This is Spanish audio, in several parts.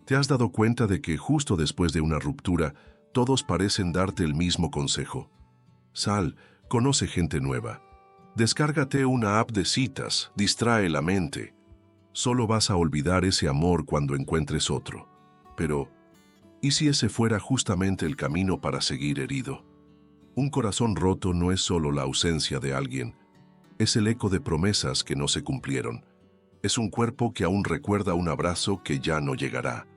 ¿Te has dado cuenta de que justo después de una ruptura, todos parecen darte el mismo consejo? Sal, conoce gente nueva. Descárgate una app de citas, distrae la mente. Solo vas a olvidar ese amor cuando encuentres otro. Pero, ¿y si ese fuera justamente el camino para seguir herido? Un corazón roto no es solo la ausencia de alguien, es el eco de promesas que no se cumplieron. Es un cuerpo que aún recuerda un abrazo que ya no llegará.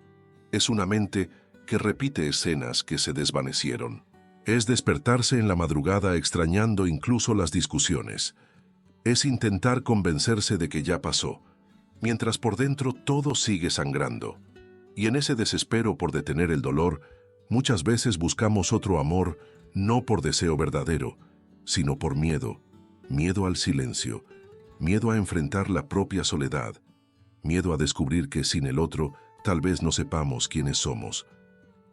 Es una mente que repite escenas que se desvanecieron. Es despertarse en la madrugada extrañando incluso las discusiones. Es intentar convencerse de que ya pasó, mientras por dentro todo sigue sangrando. Y en ese desespero por detener el dolor, muchas veces buscamos otro amor, no por deseo verdadero, sino por miedo. Miedo al silencio, miedo a enfrentar la propia soledad, miedo a descubrir que sin el otro tal vez no sepamos quiénes somos.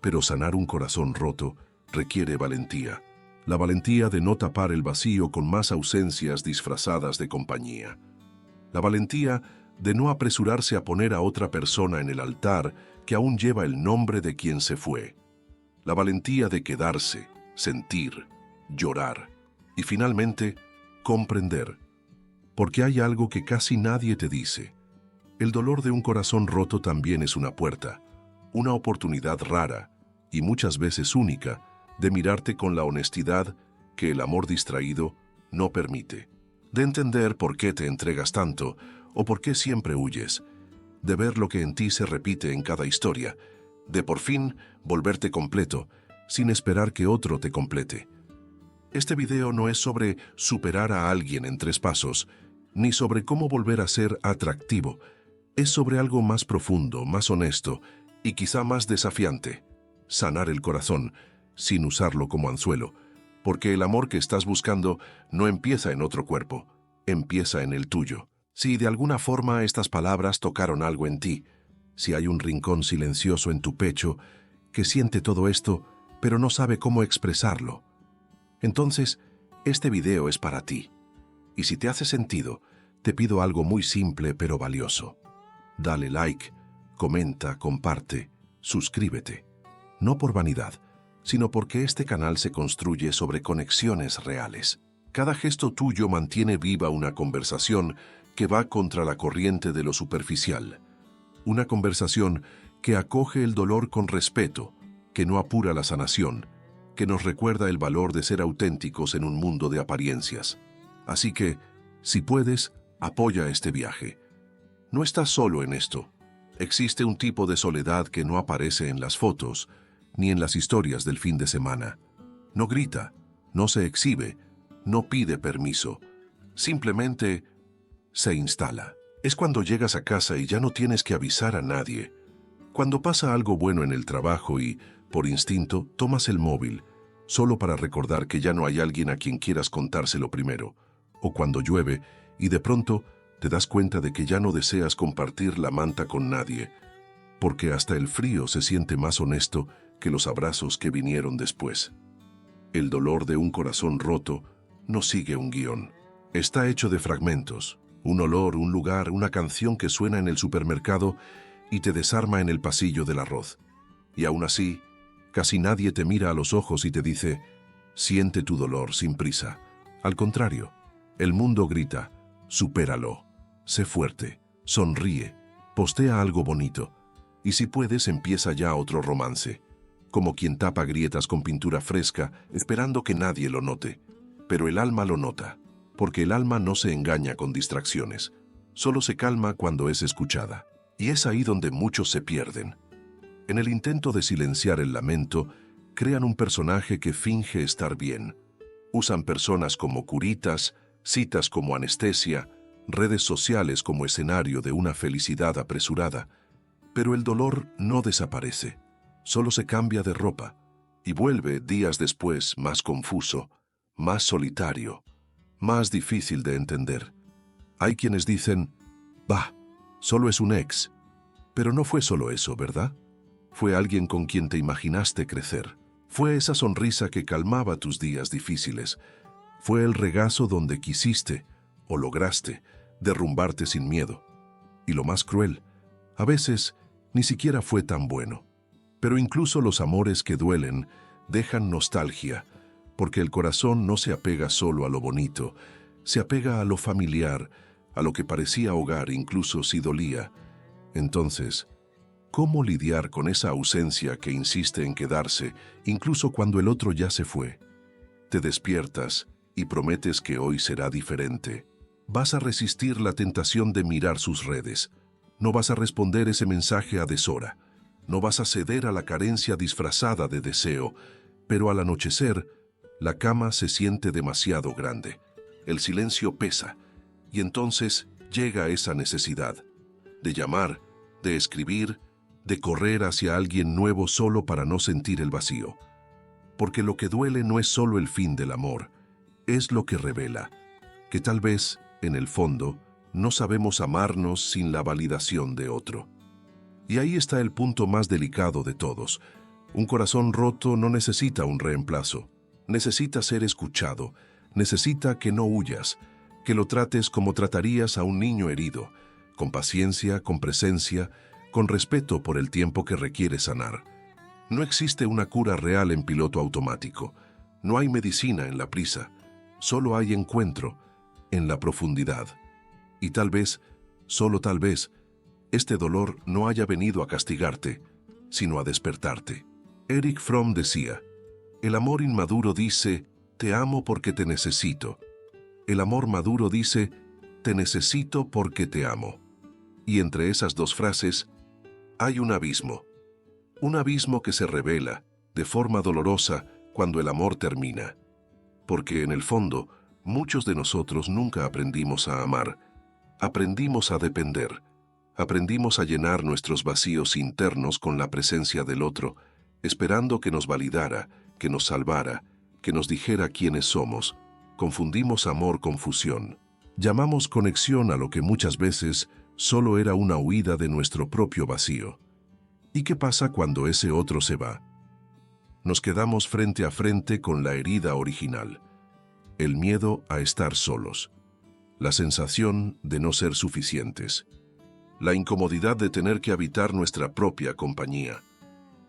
Pero sanar un corazón roto requiere valentía. La valentía de no tapar el vacío con más ausencias disfrazadas de compañía. La valentía de no apresurarse a poner a otra persona en el altar que aún lleva el nombre de quien se fue. La valentía de quedarse, sentir, llorar y finalmente comprender. Porque hay algo que casi nadie te dice. El dolor de un corazón roto también es una puerta, una oportunidad rara y muchas veces única de mirarte con la honestidad que el amor distraído no permite, de entender por qué te entregas tanto o por qué siempre huyes, de ver lo que en ti se repite en cada historia, de por fin volverte completo sin esperar que otro te complete. Este video no es sobre superar a alguien en 3 pasos, ni sobre cómo volver a ser atractivo. Es sobre algo más profundo, más honesto y quizá más desafiante. Sanar el corazón, sin usarlo como anzuelo, porque el amor que estás buscando no empieza en otro cuerpo, empieza en el tuyo. Si de alguna forma estas palabras tocaron algo en ti, si hay un rincón silencioso en tu pecho que siente todo esto, pero no sabe cómo expresarlo, entonces este video es para ti. Y si te hace sentido, te pido algo muy simple pero valioso. Dale like, comenta, comparte, suscríbete. No por vanidad, sino porque este canal se construye sobre conexiones reales. Cada gesto tuyo mantiene viva una conversación que va contra la corriente de lo superficial. Una conversación que acoge el dolor con respeto, que no apura la sanación, que nos recuerda el valor de ser auténticos en un mundo de apariencias. Así que, si puedes, apoya este viaje. No estás solo en esto. Existe un tipo de soledad que no aparece en las fotos, ni en las historias del fin de semana. No grita, no se exhibe, no pide permiso. Simplemente se instala. Es cuando llegas a casa y ya no tienes que avisar a nadie. Cuando pasa algo bueno en el trabajo y, por instinto, tomas el móvil, solo para recordar que ya no hay alguien a quien quieras contárselo primero. O cuando llueve y de pronto te das cuenta de que ya no deseas compartir la manta con nadie, porque hasta el frío se siente más honesto que los abrazos que vinieron después. El dolor de un corazón roto no sigue un guión. Está hecho de fragmentos, un olor, un lugar, una canción que suena en el supermercado y te desarma en el pasillo del arroz. Y aún así, casi nadie te mira a los ojos y te dice, siente tu dolor sin prisa. Al contrario, el mundo grita, supéralo, sé fuerte, sonríe, postea algo bonito. Y si puedes, empieza ya otro romance, como quien tapa grietas con pintura fresca, esperando que nadie lo note. Pero el alma lo nota, porque el alma no se engaña con distracciones, solo se calma cuando es escuchada. Y es ahí donde muchos se pierden. En el intento de silenciar el lamento, crean un personaje que finge estar bien. Usan personas como curitas, citas como anestesia, redes sociales como escenario de una felicidad apresurada. Pero el dolor no desaparece, solo se cambia de ropa y vuelve días después más confuso, más solitario, más difícil de entender. Hay quienes dicen, bah, solo es un ex. Pero no fue solo eso, ¿verdad? Fue alguien con quien te imaginaste crecer. Fue esa sonrisa que calmaba tus días difíciles. Fue el regazo donde quisiste, o lograste, derrumbarte sin miedo. Y lo más cruel, a veces ni siquiera fue tan bueno. Pero incluso los amores que duelen dejan nostalgia, porque el corazón no se apega solo a lo bonito, se apega a lo familiar, a lo que parecía hogar incluso si dolía. Entonces, ¿cómo lidiar con esa ausencia que insiste en quedarse incluso cuando el otro ya se fue? Te despiertas y prometes que hoy será diferente. Vas a resistir la tentación de mirar sus redes. No vas a responder ese mensaje a deshora. No vas a ceder a la carencia disfrazada de deseo, pero al anochecer, la cama se siente demasiado grande. El silencio pesa, y entonces llega esa necesidad de llamar, de escribir, de correr hacia alguien nuevo solo para no sentir el vacío. Porque lo que duele no es solo el fin del amor, es lo que revela, que tal vez, en el fondo, no sabemos amarnos sin la validación de otro. Y ahí está el punto más delicado de todos. Un corazón roto no necesita un reemplazo, necesita ser escuchado, necesita que no huyas, que lo trates como tratarías a un niño herido, con paciencia, con presencia, con respeto por el tiempo que requiere sanar. No existe una cura real en piloto automático, no hay medicina en la prisa, solo hay encuentro en la profundidad. Y tal vez, solo tal vez, este dolor no haya venido a castigarte, sino a despertarte. Erich Fromm decía, el amor inmaduro dice, te amo porque te necesito. El amor maduro dice, te necesito porque te amo. Y entre esas dos frases hay un abismo que se revela de forma dolorosa cuando el amor termina. Porque en el fondo, muchos de nosotros nunca aprendimos a amar, aprendimos a depender, aprendimos a llenar nuestros vacíos internos con la presencia del otro, esperando que nos validara, que nos salvara, que nos dijera quiénes somos. Confundimos amor con fusión. Llamamos conexión a lo que muchas veces solo era una huida de nuestro propio vacío. ¿Y qué pasa cuando ese otro se va? Nos quedamos frente a frente con la herida original. El miedo a estar solos. La sensación de no ser suficientes. La incomodidad de tener que habitar nuestra propia compañía.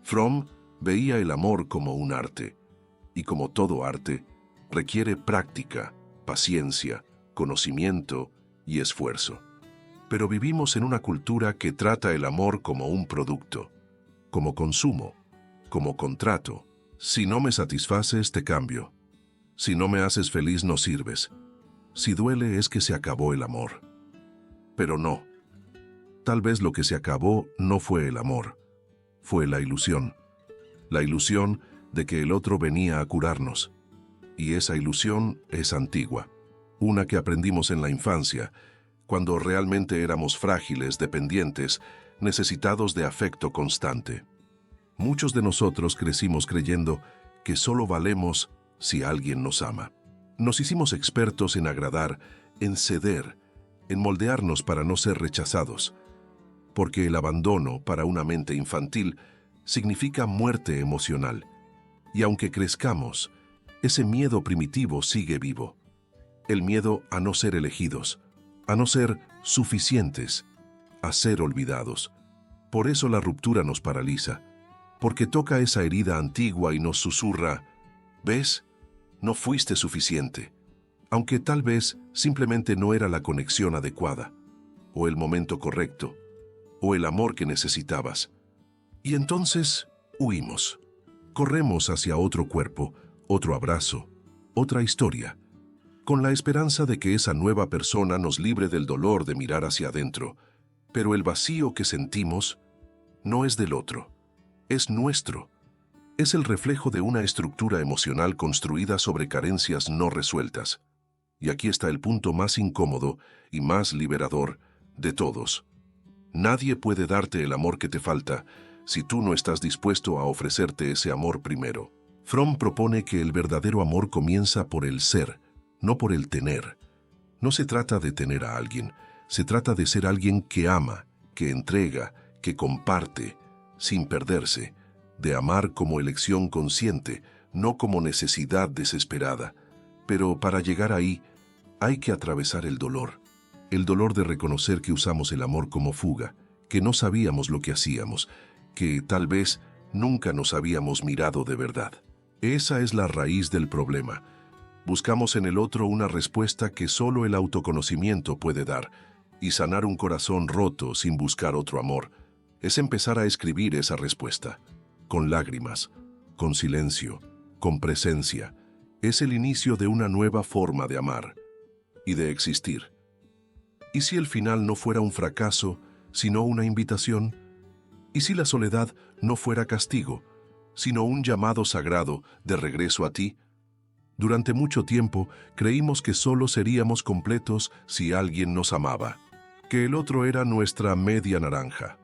Fromm veía el amor como un arte, y como todo arte, requiere práctica, paciencia, conocimiento y esfuerzo. Pero vivimos en una cultura que trata el amor como un producto, como consumo, como contrato. Si no me satisfaces, te cambio. Si no me haces feliz, no sirves. Si duele, es que se acabó el amor. Pero no. Tal vez lo que se acabó no fue el amor, fue la ilusión. La ilusión de que el otro venía a curarnos. Y esa ilusión es antigua, una que aprendimos en la infancia, cuando realmente éramos frágiles, dependientes, necesitados de afecto constante. Muchos de nosotros crecimos creyendo que solo valemos si alguien nos ama. Nos hicimos expertos en agradar, en ceder, en moldearnos para no ser rechazados, porque el abandono para una mente infantil significa muerte emocional, y aunque crezcamos, ese miedo primitivo sigue vivo. El miedo a no ser elegidos, a no ser suficientes, a ser olvidados. Por eso la ruptura nos paraliza, porque toca esa herida antigua y nos susurra, ¿ves? No fuiste suficiente, aunque tal vez simplemente no era la conexión adecuada, o el momento correcto, o el amor que necesitabas. Y entonces huimos, corremos hacia otro cuerpo, otro abrazo, otra historia, con la esperanza de que esa nueva persona nos libre del dolor de mirar hacia adentro, pero el vacío que sentimos no es del otro, es nuestro. Es el reflejo de una estructura emocional construida sobre carencias no resueltas. Y aquí está el punto más incómodo y más liberador de todos. Nadie puede darte el amor que te falta si tú no estás dispuesto a ofrecerte ese amor primero. Fromm propone que el verdadero amor comienza por el ser, no por el tener. No se trata de tener a alguien, se trata de ser alguien que ama, que entrega, que comparte, sin perderse, de amar como elección consciente, no como necesidad desesperada. Pero para llegar ahí, hay que atravesar el dolor de reconocer que usamos el amor como fuga, que no sabíamos lo que hacíamos, que tal vez nunca nos habíamos mirado de verdad. Esa es la raíz del problema. Buscamos en el otro una respuesta que solo el autoconocimiento puede dar, y sanar un corazón roto sin buscar otro amor es empezar a escribir esa respuesta, con lágrimas, con silencio, con presencia. Es el inicio de una nueva forma de amar y de existir. ¿Y si el final no fuera un fracaso, sino una invitación? ¿Y si la soledad no fuera castigo, sino un llamado sagrado de regreso a ti? Durante mucho tiempo creímos que solo seríamos completos si alguien nos amaba, que el otro era nuestra media naranja,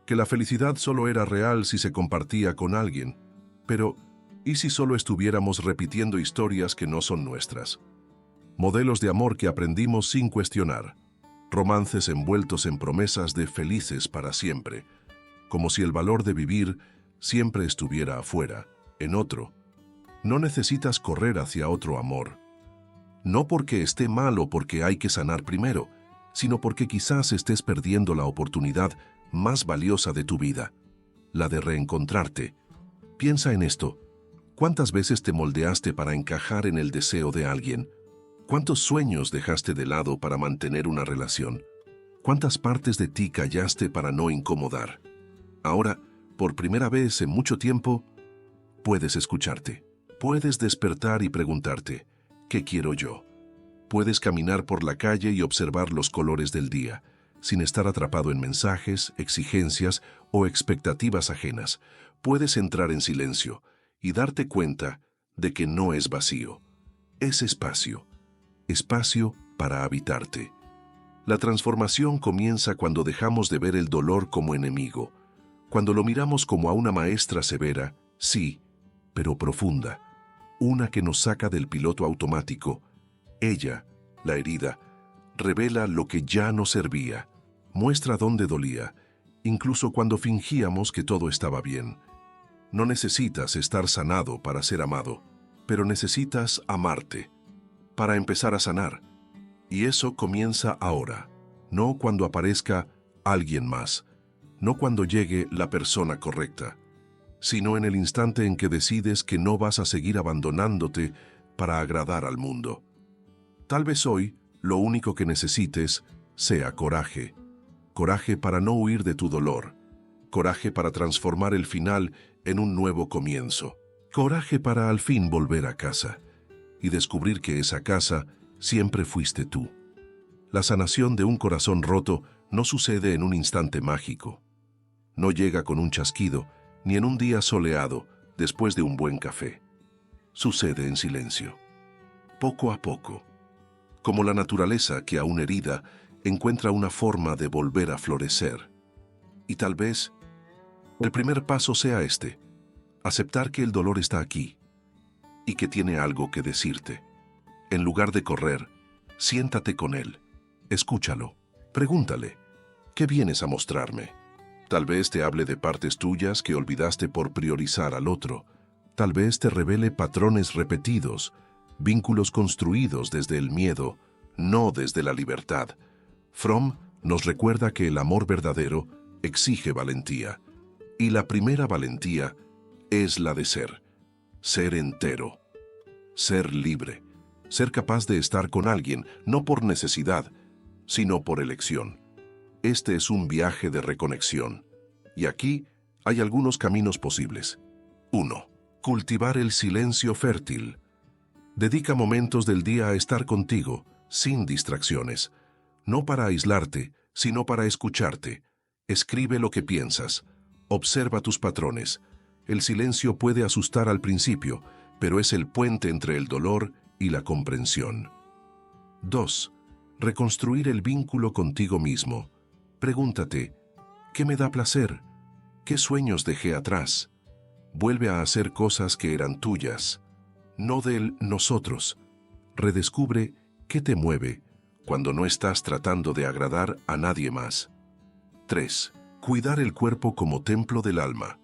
que la felicidad solo era real si se compartía con alguien. Pero, ¿y si solo estuviéramos repitiendo historias que no son nuestras? Modelos de amor que aprendimos sin cuestionar, romances envueltos en promesas de felices para siempre, como si el valor de vivir siempre estuviera afuera, en otro. No necesitas correr hacia otro amor. No porque esté mal o porque hay que sanar primero, sino porque quizás estés perdiendo la oportunidad más valiosa de tu vida, la de reencontrarte. Piensa en esto. ¿Cuántas veces te moldeaste para encajar en el deseo de alguien? ¿Cuántos sueños dejaste de lado para mantener una relación? ¿Cuántas partes de ti callaste para no incomodar? Ahora, por primera vez en mucho tiempo, puedes escucharte. Puedes despertar y preguntarte, ¿qué quiero yo? Puedes caminar por la calle y observar los colores del día, sin estar atrapado en mensajes, exigencias o expectativas ajenas. Puedes entrar en silencio y darte cuenta de que no es vacío, es espacio, espacio para habitarte. La transformación comienza cuando dejamos de ver el dolor como enemigo, cuando lo miramos como a una maestra severa, sí, pero profunda, una que nos saca del piloto automático. Ella, la herida, revela lo que ya no servía, muestra dónde dolía, incluso cuando fingíamos que todo estaba bien. No necesitas estar sanado para ser amado, pero necesitas amarte para empezar a sanar. Y eso comienza ahora, no cuando aparezca alguien más, no cuando llegue la persona correcta, sino en el instante en que decides que no vas a seguir abandonándote para agradar al mundo. Tal vez hoy lo único que necesites sea coraje. Coraje para no huir de tu dolor. Coraje para transformar el final en un nuevo comienzo. Coraje para al fin volver a casa y descubrir que esa casa siempre fuiste tú. La sanación de un corazón roto no sucede en un instante mágico. No llega con un chasquido, ni en un día soleado después de un buen café. Sucede en silencio, poco a poco, como la naturaleza que aún herida encuentra una forma de volver a florecer. Y tal vez el primer paso sea este: aceptar que el dolor está aquí y que tiene algo que decirte. En lugar de correr, siéntate con él, escúchalo, pregúntale, ¿qué vienes a mostrarme? Tal vez te hable de partes tuyas que olvidaste por priorizar al otro. Tal vez te revele patrones repetidos, vínculos construidos desde el miedo, no desde la libertad. Fromm nos recuerda que el amor verdadero exige valentía. Y la primera valentía es la de ser entero, ser libre, ser capaz de estar con alguien, no por necesidad, sino por elección. Este es un viaje de reconexión, y aquí hay algunos caminos posibles. 1. Cultivar el silencio fértil. Dedica momentos del día a estar contigo, sin distracciones, no para aislarte, sino para escucharte. Escribe lo que piensas, observa tus patrones. El silencio puede asustar al principio, pero es el puente entre el dolor y la comprensión. 2. Reconstruir el vínculo contigo mismo. Pregúntate, ¿qué me da placer? ¿Qué sueños dejé atrás? Vuelve a hacer cosas que eran tuyas, no del nosotros. Redescubre qué te mueve cuando no estás tratando de agradar a nadie más. 3. Cuidar el cuerpo como templo del alma.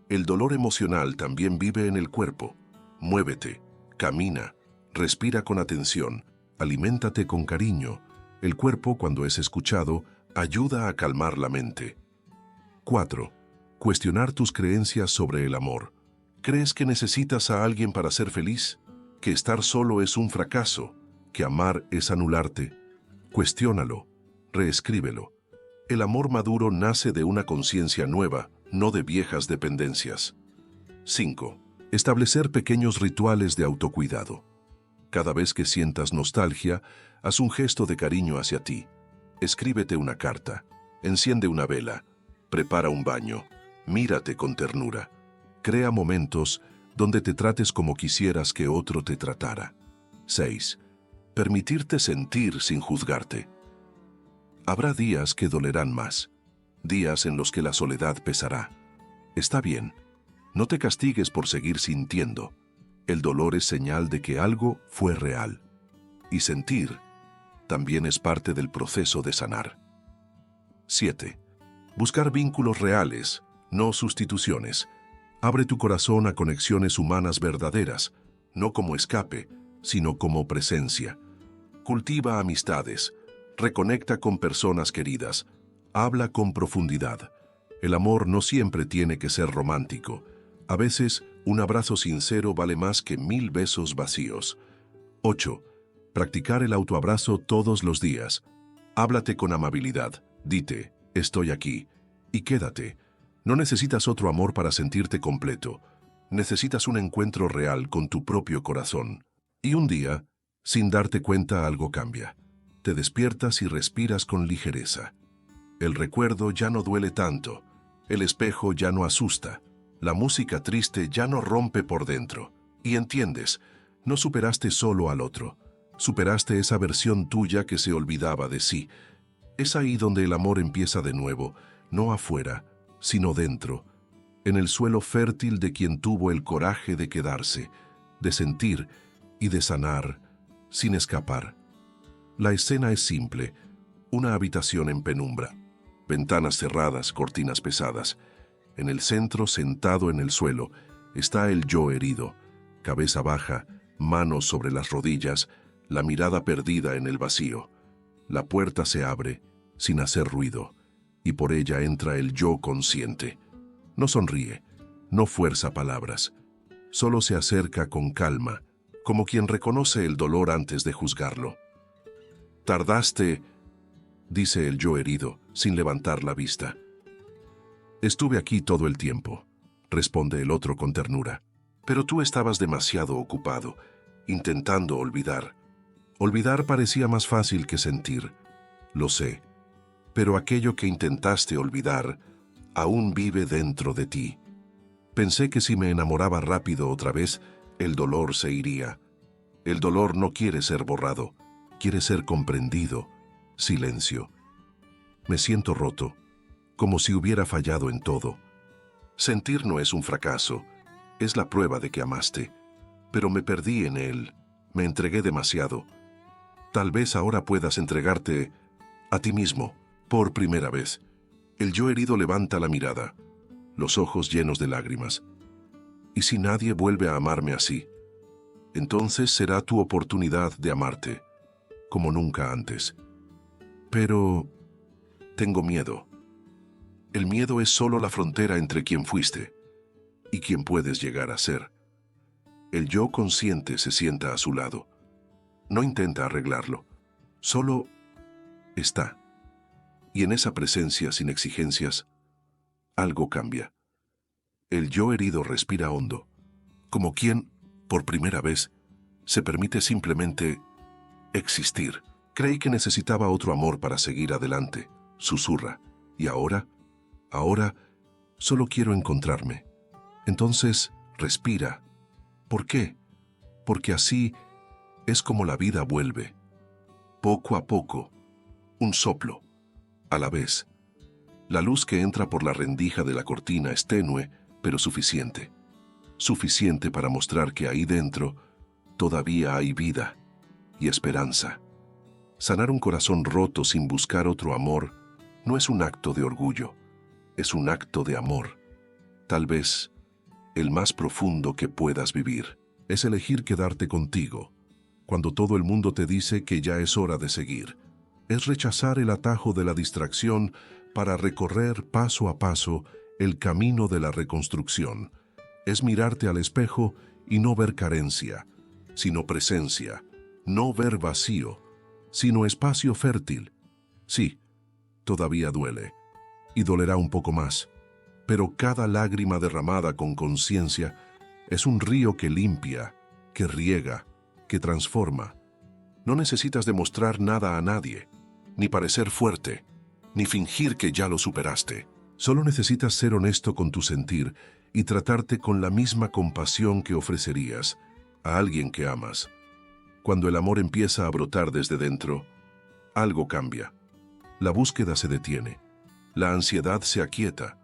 El dolor emocional también vive en el cuerpo. Muévete, camina, respira con atención, aliméntate con cariño. El cuerpo, cuando es escuchado, ayuda a calmar la mente. 4. Cuestionar tus creencias sobre el amor. ¿Crees que necesitas a alguien para ser feliz? ¿Que estar solo es un fracaso? ¿Que amar es anularte? Cuestiónalo, reescríbelo. El amor maduro nace de una conciencia nueva, no de viejas dependencias. 5. Establecer pequeños rituales de autocuidado. Cada vez que sientas nostalgia, haz un gesto de cariño hacia ti. Escríbete una carta, enciende una vela, prepara un baño, mírate con ternura. Crea momentos donde te trates como quisieras que otro te tratara. 6. Permitirte sentir sin juzgarte. Habrá días que dolerán más, días en los que la soledad pesará. Está bien, no te castigues por seguir sintiendo. El dolor es señal de que algo fue real. Y sentir también es parte del proceso de sanar. 7. Buscar vínculos reales, no sustituciones. Abre tu corazón a conexiones humanas verdaderas, no como escape, sino como presencia. Cultiva amistades, reconecta con personas queridas, habla con profundidad. El amor no siempre tiene que ser romántico. A veces, un abrazo sincero vale más que 1000 besos vacíos. 8. Practicar el autoabrazo todos los días. Háblate con amabilidad, dite, estoy aquí, y quédate. No necesitas otro amor para sentirte completo. Necesitas un encuentro real con tu propio corazón. Y un día, sin darte cuenta, algo cambia. Te despiertas y respiras con ligereza. El recuerdo ya no duele tanto. El espejo ya no asusta. La música triste ya no rompe por dentro. Y entiendes, no superaste solo al otro. Superaste esa versión tuya que se olvidaba de sí. Es ahí donde el amor empieza de nuevo, no afuera, sino dentro, en el suelo fértil de quien tuvo el coraje de quedarse, de sentir y de sanar, sin escapar. La escena es simple, una habitación en penumbra, ventanas cerradas, cortinas pesadas. En el centro, sentado en el suelo, está el yo herido, cabeza baja, manos sobre las rodillas, la mirada perdida en el vacío. La puerta se abre, sin hacer ruido, y por ella entra el yo consciente. No sonríe, no fuerza palabras, solo se acerca con calma, como quien reconoce el dolor antes de juzgarlo. «Tardaste», dice el yo herido, sin levantar la vista. «Estuve aquí todo el tiempo», responde el otro con ternura. «Pero tú estabas demasiado ocupado, intentando olvidar. Olvidar parecía más fácil que sentir. Lo sé. Pero aquello que intentaste olvidar aún vive dentro de ti. Pensé que si me enamoraba rápido otra vez, el dolor se iría. El dolor no quiere ser borrado, quiere ser comprendido. Silencio. Me siento roto, como si hubiera fallado en todo. Sentir no es un fracaso, es la prueba de que amaste. Pero me perdí en él, me entregué demasiado. Tal vez ahora puedas entregarte a ti mismo, por primera vez». El yo herido levanta la mirada, los ojos llenos de lágrimas. «¿Y si nadie vuelve a amarme así? Entonces será tu oportunidad de amarte, como nunca antes. Pero tengo miedo. El miedo es solo la frontera entre quien fuiste y quien puedes llegar a ser». El yo consciente se sienta a su lado. No intenta arreglarlo, solo está. Y en esa presencia sin exigencias, algo cambia. El yo herido respira hondo, como quien, por primera vez, se permite simplemente existir. Creí que necesitaba otro amor para seguir adelante, susurra. Y ahora, solo quiero encontrarme. Entonces, respira. ¿Por qué? Porque así es como la vida vuelve. Poco a poco, un soplo, a la vez. La luz que entra por la rendija de la cortina es tenue, pero suficiente. Suficiente para mostrar que ahí dentro todavía hay vida y esperanza. Sanar un corazón roto sin buscar otro amor no es un acto de orgullo, es un acto de amor. Tal vez el más profundo que puedas vivir. Es elegir quedarte contigo, cuando todo el mundo te dice que ya es hora de seguir. Es rechazar el atajo de la distracción para recorrer paso a paso el camino de la reconstrucción. Es mirarte al espejo y no ver carencia, sino presencia, no ver vacío, sino espacio fértil. Sí, todavía duele, y dolerá un poco más, pero cada lágrima derramada con conciencia es un río que limpia, que riega, que transforma. No necesitas demostrar nada a nadie, ni parecer fuerte, ni fingir que ya lo superaste. Solo necesitas ser honesto con tu sentir y tratarte con la misma compasión que ofrecerías a alguien que amas. Cuando el amor empieza a brotar desde dentro, algo cambia. La búsqueda se detiene, la ansiedad se aquieta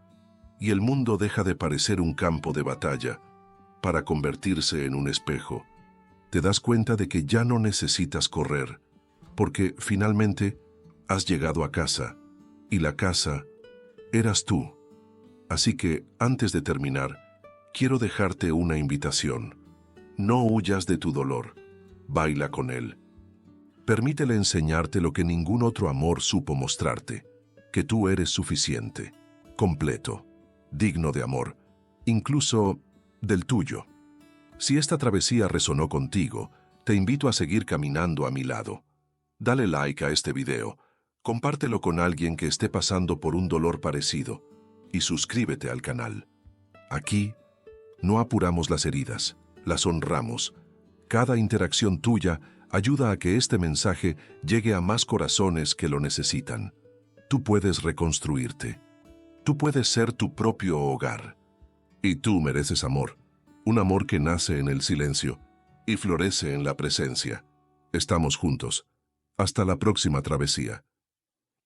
y el mundo deja de parecer un campo de batalla para convertirse en un espejo. Te das cuenta de que ya no necesitas correr, porque finalmente has llegado a casa, y la casa eras tú. Así que, antes de terminar, quiero dejarte una invitación. No huyas de tu dolor, baila con él. Permítele enseñarte lo que ningún otro amor supo mostrarte, que tú eres suficiente, completo, digno de amor, incluso del tuyo. Si esta travesía resonó contigo, te invito a seguir caminando a mi lado. Dale like a este video, compártelo con alguien que esté pasando por un dolor parecido y suscríbete al canal. Aquí no apuramos las heridas, las honramos. Cada interacción tuya ayuda a que este mensaje llegue a más corazones que lo necesitan. Tú puedes reconstruirte. Tú puedes ser tu propio hogar. Y tú mereces amor. Un amor que nace en el silencio y florece en la presencia. Estamos juntos. Hasta la próxima travesía.